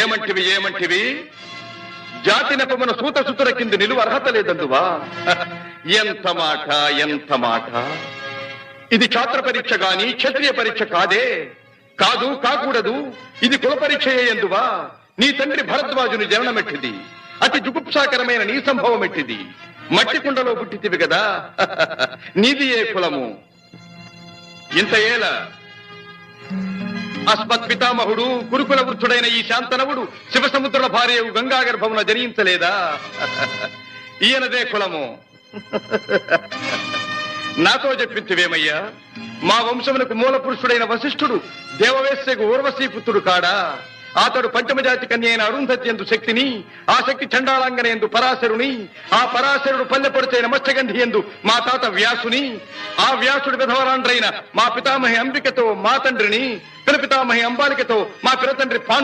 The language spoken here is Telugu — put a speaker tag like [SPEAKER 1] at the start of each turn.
[SPEAKER 1] ఏమంటివి జాతి నెపమున సూత సుతుల కింద నిలువ అర్హత లేదందువా? ఎంత మాట! ఇది ఛాత్ర పరీక్ష గాని క్షత్రియ పరీక్ష కాదే. కాకూడదు. ఇది కుల పరీక్ష ఎందువా? నీ తండ్రి భరద్వాజుని జననమెట్టిది. అతి జుగుప్సాకరమైన నీ సంభవం ఎట్టిది. మట్టి కుండలో పుట్టితివి కదా. నీది ఏ కులము? ఇంత ఏల అస్మత్ పితామహుడు కురుకుల వృద్ధుడైన ఈ శాంతనవుడు శివసముద్రుల భార్యవు గంగా గర్భమున జనించలేదా? ఈయనదే కులము. నాతో చెప్పించివేమయ్యా? మా వంశమునకు మూల పురుషుడైన వశిష్ఠుడు దేవవేశ్యకు ఊర్వశీ పుత్రుడు కాడా? అతడు పంచమజాతి కన్య అయిన అరుంధతి ఎందు శక్తిని, ఆ శక్తి చండాళంగన ఎందు పరాశరుని, ఆ పరాశరుడు పల్లెపొడిచైన మత్స్యగంధి ఎందు మా తాత వ్యాసుని, ఆ వ్యాసుడు విధవరాండ్రైన మా పితామహి అంబికతో మా తండ్రిని, పితామహి అంబాలికతో మా పిరతండ్రి పాండు